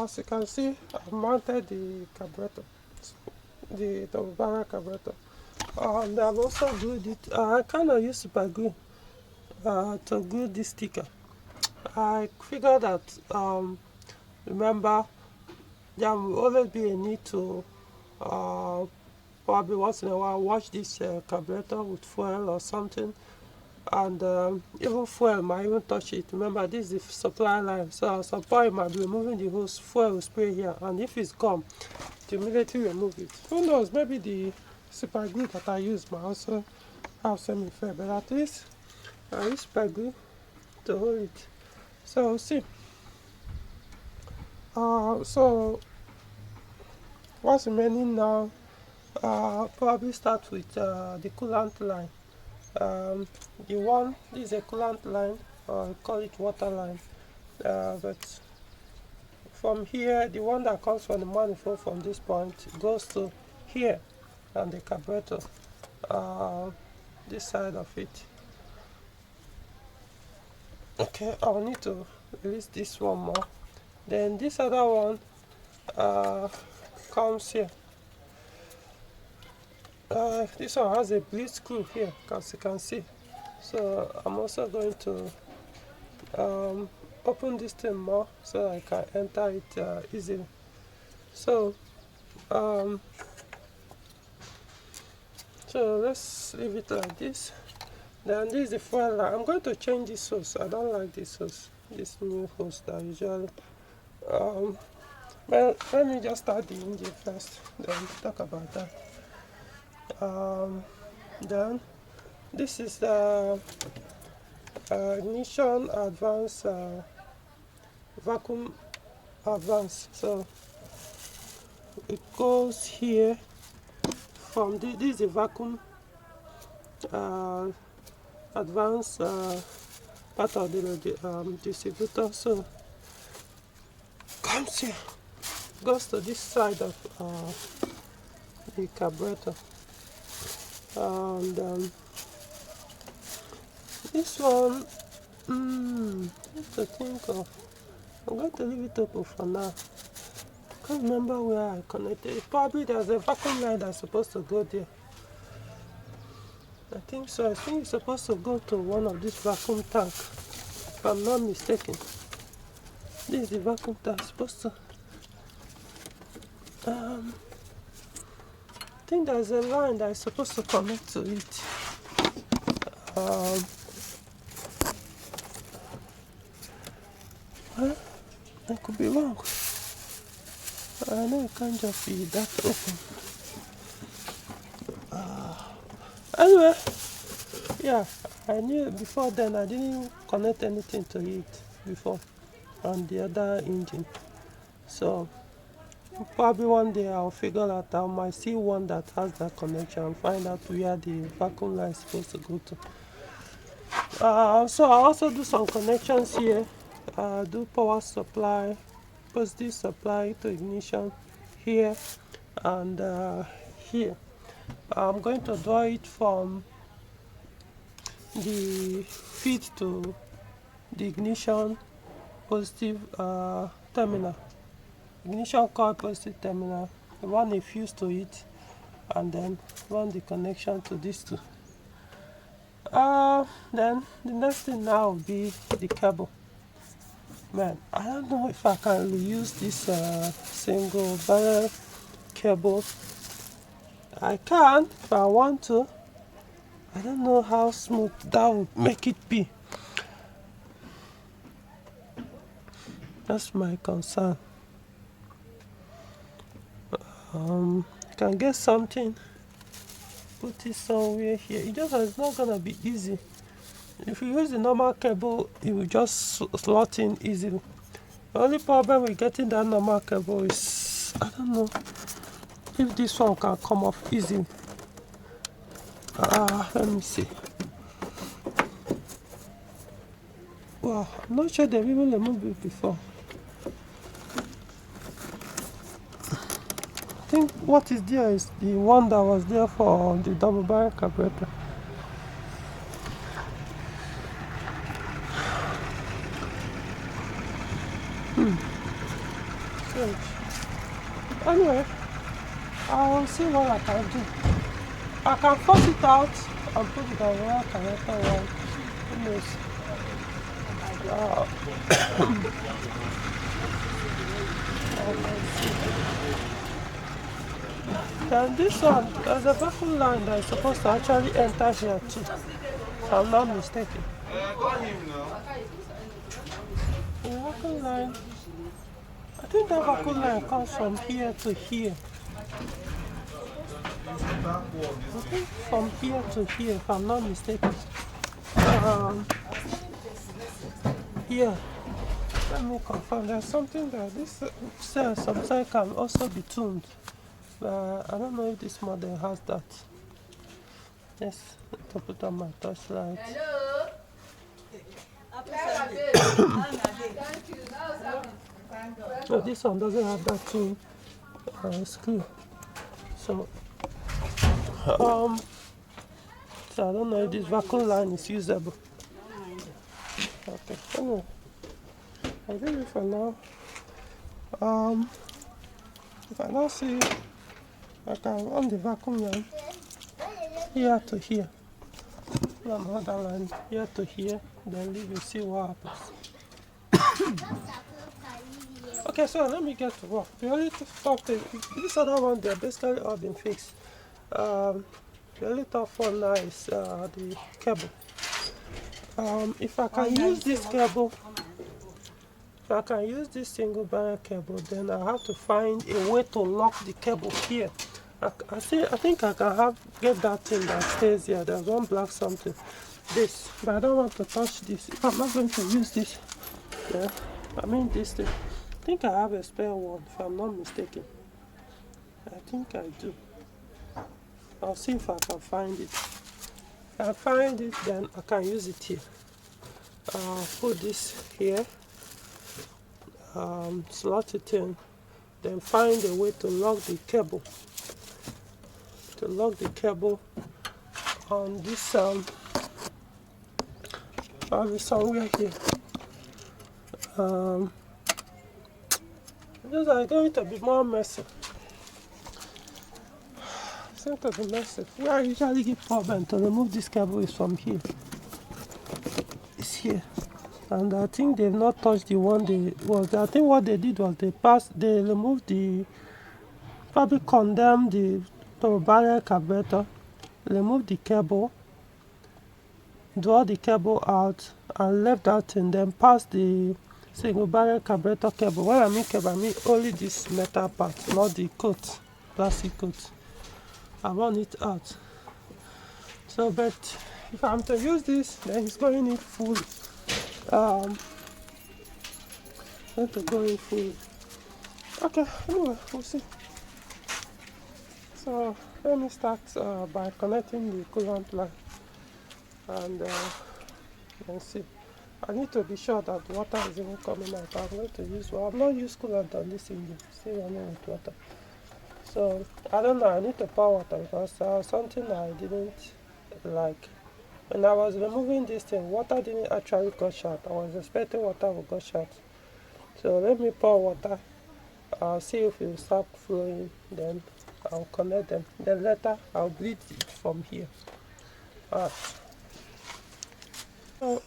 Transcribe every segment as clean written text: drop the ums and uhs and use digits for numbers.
As you can see, I've mounted the carburetor, the double barrel carburetor, and I've also glued it. I kind of used super glue to glue this sticker. I figured that remember, there will always be a need to probably once in a while wash this carburetor with fuel or something, and even fuel might even touch it. Remember, this is the supply line, so at some point you might be removing the hose, fuel will spray here, and if it's gone, you immediately remove it. Who knows, maybe the super glue that I use might also have some effect, but at least I use super glue to hold it. So see, so what's remaining now, probably start with the coolant line. This is a coolant line, or I call it water line, but from here, the one that comes from the manifold from this point goes to here, and the carburetor, this side of it. Okay, I'll need to release this one more. Then this other one comes here. This one has a bleed screw here, as you can see. So I'm also going to open this thing more so I can enter it easily. So let's leave it like this. Then this is the fuel line. I'm going to change this hose. I don't like this hose, this new hose that usually. Well, let me just start the engine first, then talk about that. Then this is the ignition advance, vacuum advance. So it goes here from this is the vacuum advance part of the distributor. So comes here, goes to this side of the carburetor, and this one, just to think of, I'm going to leave it open for now. I can't remember where I connected it. Probably there's a vacuum line that's supposed to go there. I think so. I think it's supposed to go to one of these vacuum tanks, if I'm not mistaken. This is the vacuum tank supposed to. I think there's a line that is supposed to connect to it. I could be wrong. I know it can't just be that open. Anyway, yeah, I knew before then. I didn't connect anything to it before on the other engine. So probably one day I'll figure out. I might see one that has that connection and find out where the vacuum line is supposed to go to. So I also do some connections here. Do power supply, positive supply to ignition here and here. I'm going to draw it from the feed to the ignition positive terminal, ignition coil positive terminal, run a fuse to it, and then run the connection to these two. Then the next thing now will be the cable. Man, I don't know if I can reuse this single barrel cable. I can if I want to. I don't know how smooth that would make it be. That's my concern. You can get something, put it somewhere here. It's not gonna be easy. If you use the normal cable, it will just slot in easily. The only problem with getting that normal cable is, I don't know if this one can come off easily. Let me see. Well, I'm not sure they've even removed it before. I think what is there is the one that was there for the double barrel carburetor. strange. Anyway, I'll see what I can do. I can force it out and put it on one connector one. Who knows? Then this one, there's a vacuum line that is supposed to actually enter here too, if I'm not mistaken. The vacuum line, I think that vacuum line comes from here to here. I think from here to here, if I'm not mistaken. Yeah, let me confirm. There's something that this cell sometimes can also be tuned. I don't know if this model has that. Yes, to put on my touchlight. So this one doesn't have that tune screw. So I don't know if this vacuum line is usable. Okay, anyway, I'll leave it for now. If I now see I can run the vacuum line here to here, another line here to here, then leave it, see what happens. Okay, so let me get to work. The only something, this other one, they're basically all been fixed. The only tough one now is the cable. If I can use this cable, if I can use this single barrier cable, then I have to find a way to lock the cable here. I think I can get that thing that stays here. There's one black something, this, but I don't want to touch this. If I'm not going to use this, yeah, I mean this thing. I think I have a spare one, if I'm not mistaken. I think I do. I'll see if I can find it. If I find it, then I can use it here. I'll put this here, slot it in, then find a way to lock the cable. To lock the cable on this probably somewhere here. These are going to be more messy. It's going to be messy. Where I usually get problem to remove this cable is from here. It's here. And I think they've not touched the one I think what they did was they removed probably condemned the barrier carburetor, remove the cable, draw the cable out, and left that and then pass the single barrier carburetor cable. When I mean cable, I mean only this metal part, not the coat, plastic coat. I run it out. So, but if I'm to use this, then it's going in full. Going to go in full. Okay, anyway, we'll see. So let me start by connecting the coolant line and see. I need to be sure that the water is even coming out. I'm going to use, I've not used coolant on this engine, still running with water. So I don't know, I need to pour water because something I didn't like. When I was removing this thing, water didn't actually gush out. I was expecting water would gush out. So let me pour water. I'll see if it will start flowing, then I'll connect them. Then later I'll bleed it from here. Alright. So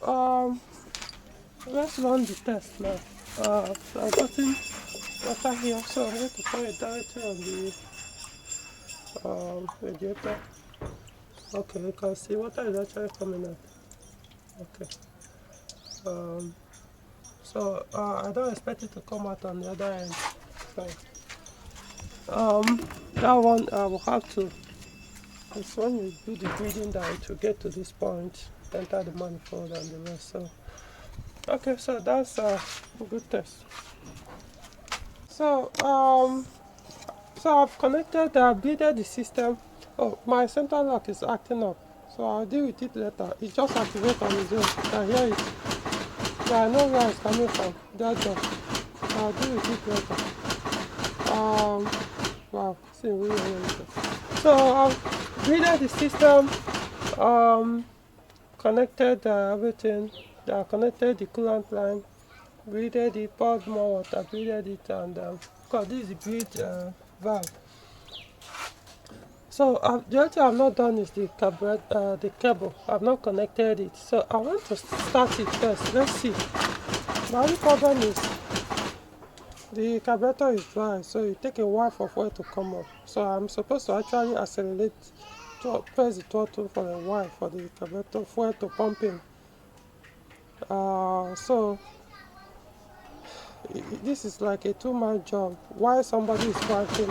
let's run the test now. I've gotten water here, so I'm going to pour it directly on the radiator. Okay, you can see water is actually coming out. Okay. So I don't expect it to come out on the other end. So that one I will have to, it's when you do the breathing that it will get to this point, enter the manifold and the rest. So okay, so that's a good test. So I've connected, I've bleeded the system. Oh, my central lock is acting up, so I'll deal with it later. It just activates on its own. I hear it. So I know where it's coming from. That job. I'll deal with it later. Wow, see, really. So I've bleeded the system, connected everything. I connected the coolant line, breathed it, poured more water, breathed it, and because this is the breathe valve. So the only thing I've not done is the cable. I've not connected it. So I want to start it first. Let's see. My only problem is the carburetor is dry, so it takes a while for fuel to come up. So I'm supposed to actually accelerate, to press the throttle for a while for the carburetor fuel to pump in. So this is like a two-man job. While somebody is working,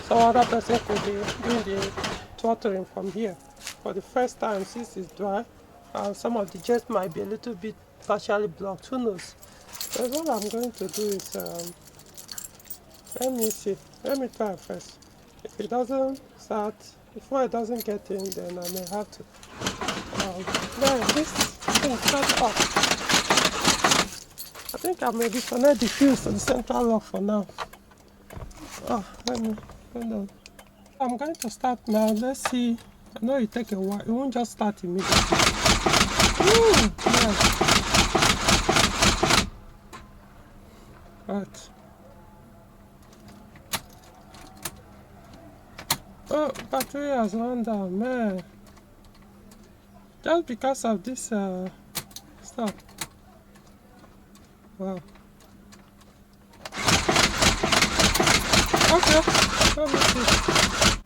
some other person could be doing the throttling from here. For the first time, since it's dry, some of the jets might be a little bit partially blocked. Who knows? So what I'm going to do is, let me see. Let me try first. If it doesn't start, before it doesn't get in, then I may have to. Then this thing starts off. I think I may disconnect the fuse to the central lock for now. Let me hold on. I'm going to start now. Let's see. I know it take a while. It won't just start immediately. Yeah. Right. Oh, battery has run down, man. Just because of this stuff. Wow. Okay, let me see.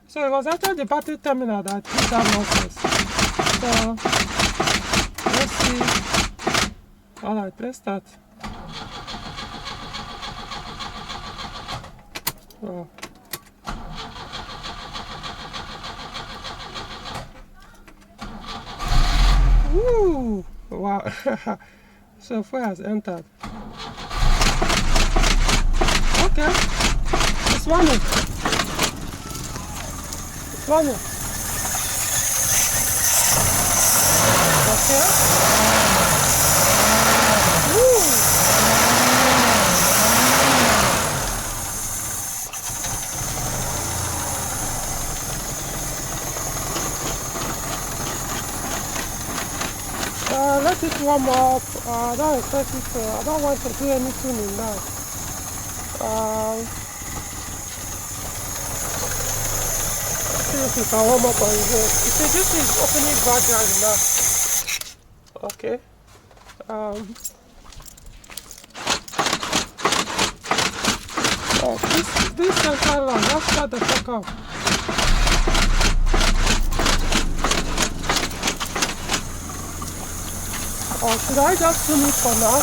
So it was actually the battery terminal that did that nonsense. So let's see. Alright, let's start. Oh. Woo! Wow. So fuel has entered. Okay. It's running. It's running. Okay. Woo! Let it warm up. I don't expect it to, I don't want to do any tuning now. See if it can warm up on here. You see, this is opening gradually now. Okay. This central line, let's start the fuck up. Or should I just tune it for now?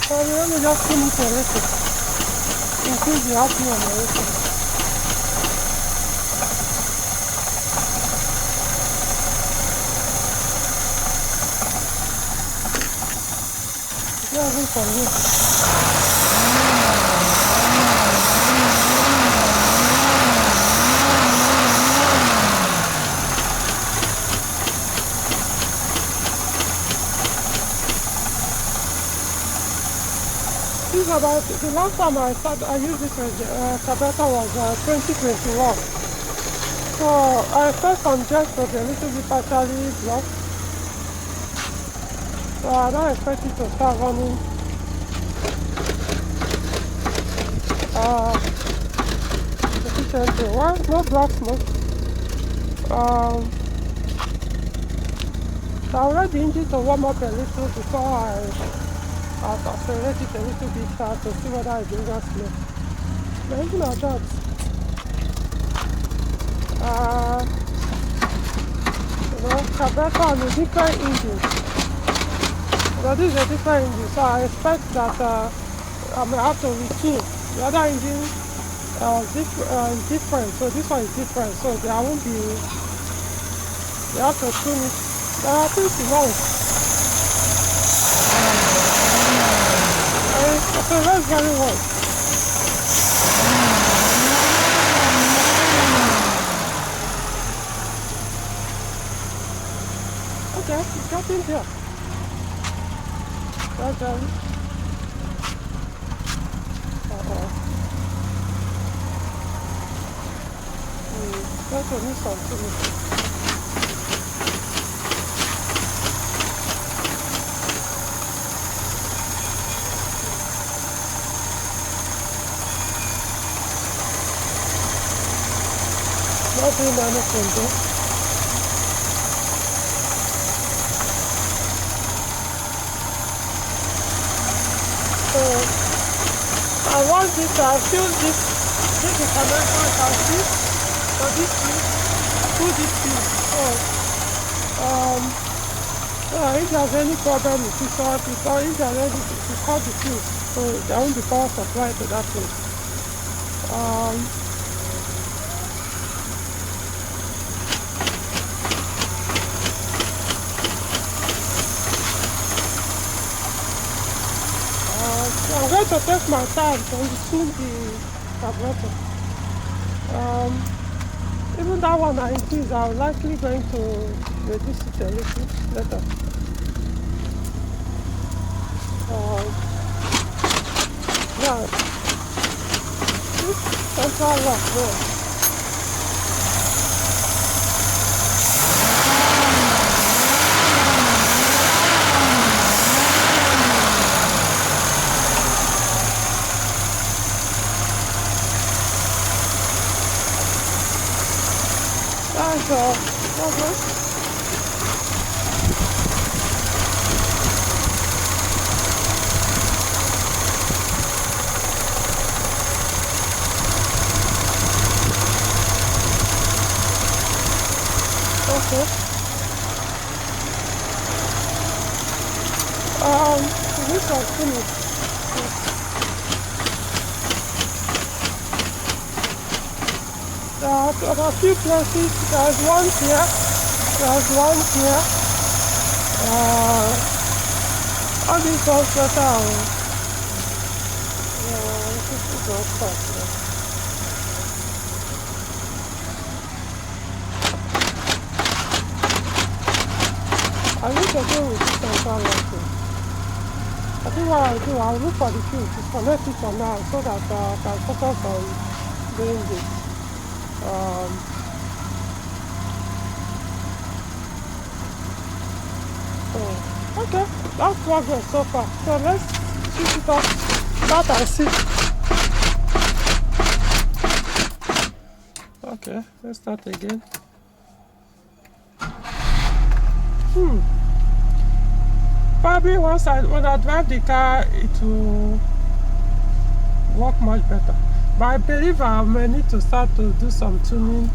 Let me just tune it a little. Increase the RPM a little. Yeah, this one here. This is about the last time I used this carburetor was 2021. So I felt some jets was a little bit partially blocked. So I don't expect it to start running efficiently. Well, no black smoke. So I want the engine to warm up a little before I'll accelerate it a little bit to see whether it brings us slow. The engine are that. Carburetor on a different engine. But this is a different engine, so I expect that I may have to retune. The other engine is different, so this one is different, so there won't be, they have to tune it. But I think it won't. So that's very well. Okay, it's got in here. Well done. Going to need some tuning. Not doing anything though. So I want this, I feel this is connection I can see for this fuse, through this fuse. So if there's any problem with this one, because if there's any, if you cut the fuse, so there won't be power supply to that place. I'm going to take my time to tune the carburetor. Even that one I increase, I'm likely going to reduce it a little later. Yeah, this central lock there. That's all. Okay. This is finished. There are a few places. There's one here. There's one here. All these ones that are. This is all stuff. I need to go with this central lighting. I think what I'll do, I'll look for the fuse, disconnect it for now so that I can focus on doing this. Okay, that's progress so far. So let's switch it off, start and see. Okay, let's start again. Probably when I drive the car, it will work much better. But I believe I may need to start to do some tuning.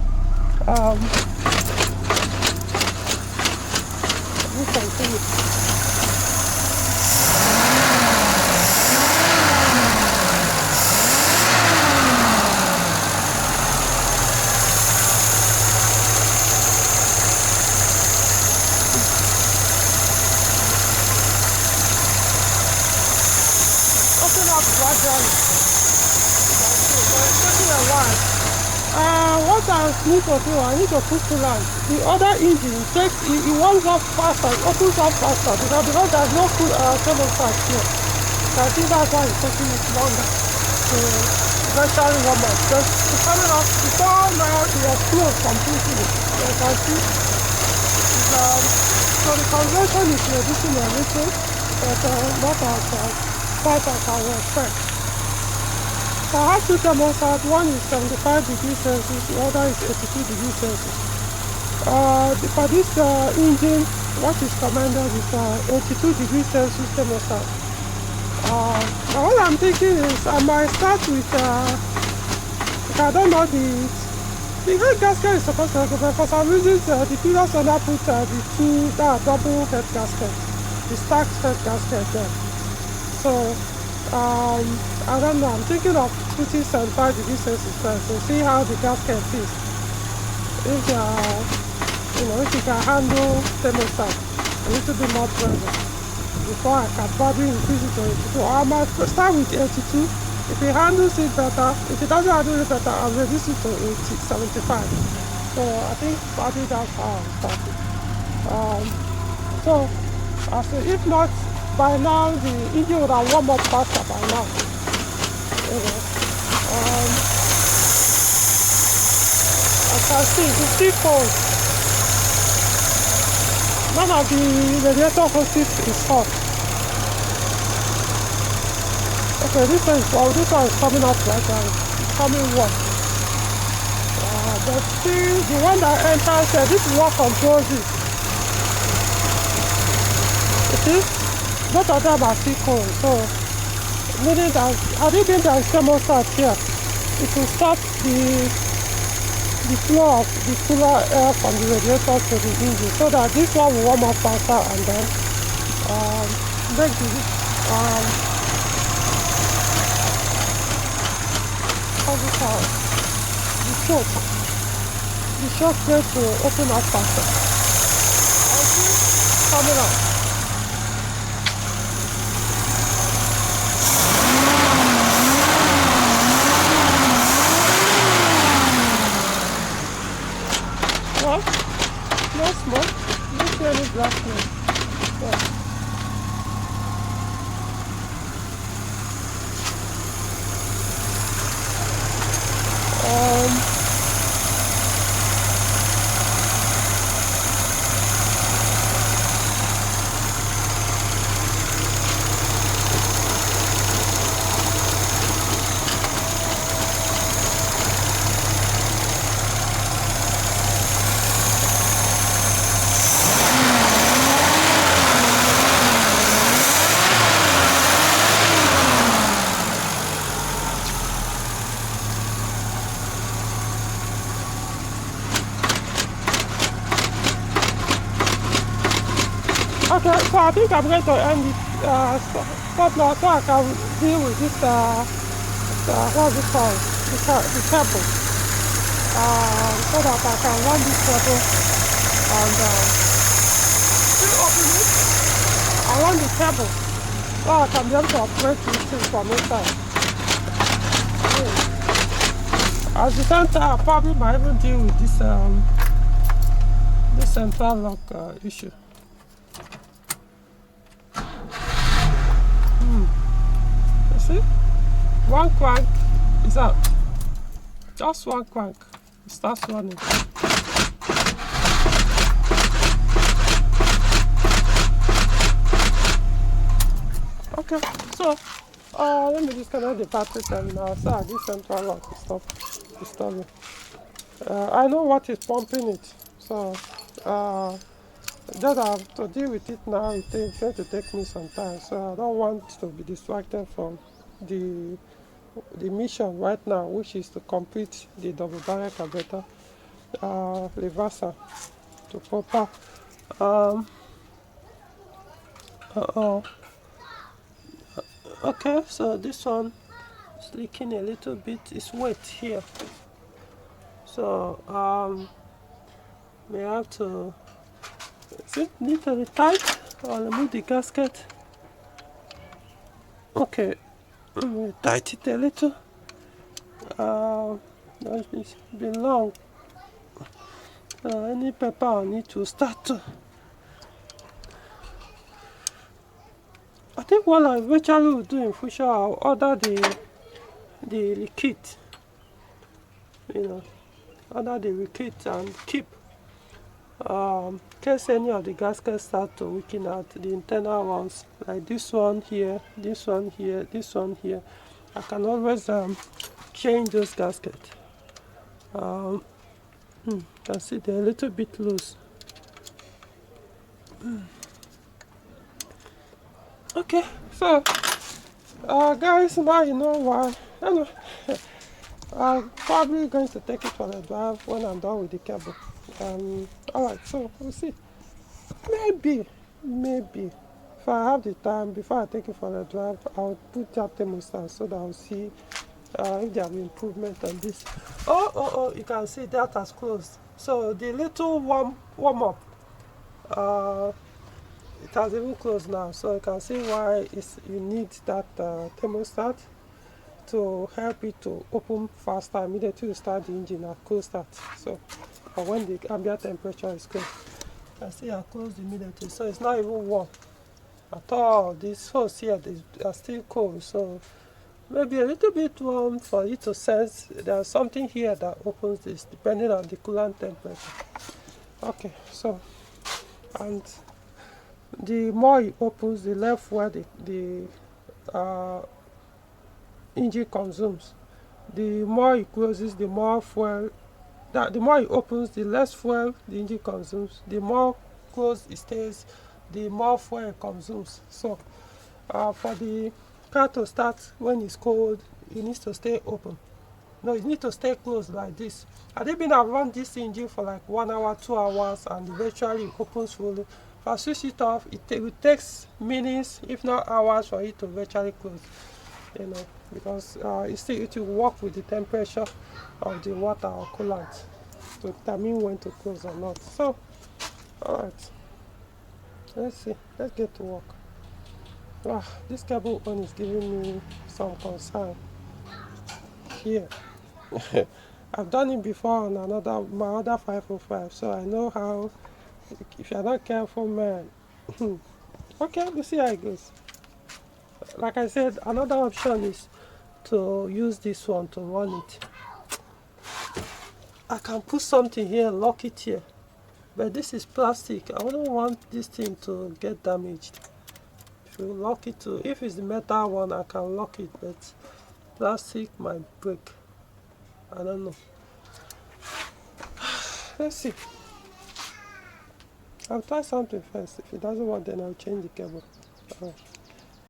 Open up gradually. It's taking a while. What I need to do, I need to put coolant. The other engine takes, it warms up faster, it opens up faster because there's no thermostat here. So I think that's why it's taking it longer to eventually warm up. Just it's coming up before now it was closed completely. So you can see so the conversion is reducing a little, but not as fast as I would expect. So I have two thermostats, one is 75 degrees Celsius, the other is 82 degrees Celsius. For this engine, what is recommended is 82 degrees Celsius thermostat. Now what I'm thinking is I might start with, if I don't know the head gasket is supposed to go, but for some reason the previous owner put the two, double head gasket, the stacked head gasket there. So, I don't know, I'm thinking of putting 75 degrees Celsius first to see how the gasket fits. If if you can handle thermostat a little bit more pressure before I can probably increase it to 82. I might start with 82. If it handles it better, if it doesn't handle it better, I'll reduce it to 75. So I think probably that's how I'll start it. So I say if not, by now the engine would have warmed up faster by now. I can see it's still cold. None of the radiator hoses is hot. Okay, this one is coming up right now. It's coming warm. But still, the one that enters here, this is what controls it. You see? Both of them are still cold, so meaning that had it been the thermostat here, it will stop the flow of the cooler air from the radiator to the engine, so that this one will warm up faster and then make the the choke plate to open up faster. I see coming up. Well, no smoke, no see any black smoke. Yeah. Okay, so I think I'm going to end it stop now so I can deal with this, what's it called, the cable. So that I can run this cable and open it. I run the cable so I can be able to operate this thing from inside. At the same time, I probably might even deal with this central lock issue. See? One crank is out. Just one crank. It starts running. Okay, so let me disconnect the battery terminal so this central lock will stop disturbing. I know what is pumping it, so just have to deal with it now. It's going to take me some time, so I don't want to be distracted from the mission right now, which is to complete the double barrel carburetor reverser to proper okay, so this one is leaking a little bit. It's wet here, so may have to need to be tight or remove the gasket. Okay, tight it a little. It's been long. Any pepper I need to start to. I think what I eventually will do in future, I'll order the kit. Order the kit and keep. In case any of the gaskets start to weaken out, the internal ones, like this one here, this one here, this one here, I can always change those gaskets. You can see they're a little bit loose. Okay, so guys, now you know why. Anyway, I'm probably going to take it for a drive when I'm done with the cable. Alright, so we'll see. Maybe if I have the time before I take it for a drive, I'll put that thermostat so that I'll see if there will be improvement on this. Oh, you can see that has closed. So the little warm up, it has even closed now. So you can see why you need that thermostat to help it to open faster immediately you start the engine at cold start. So when the ambient temperature is cold, you can see I closed immediately. So it's not even warm at all. These hoses here, they are still cold. So maybe a little bit warm for you to sense there's something here that opens this depending on the coolant temperature. Okay, so, and the more it opens, the less fuel the engine consumes. The more it closes, the more fuel. The more it opens, the less fuel the engine consumes. The more closed it stays, the more fuel it consumes. So, for the car to start when it's cold, it needs to stay open. No, it needs to stay closed like this. Had it been around this engine for like 1 hour, 2 hours, and eventually it opens fully, if I switch it off, it takes minutes, if not hours, for it to virtually close. You know, because it will work with the temperature of the water or coolant to determine when to close or not. So, alright, let's see, let's get to work. Wow, this cable on is giving me some concern here. I've done it before on my other 505, so I know how. If you're not careful, man. Okay, we'll see how it goes. Like I said, another option is to use this one to run it. I can put something here, lock it here, but this is plastic. I wouldn't want this thing to get damaged. If you lock it to, if it's the metal one, I can lock it, but plastic might break. I don't know. Let's see. I'll try something first. If it doesn't work, then I'll change the cable. Alright.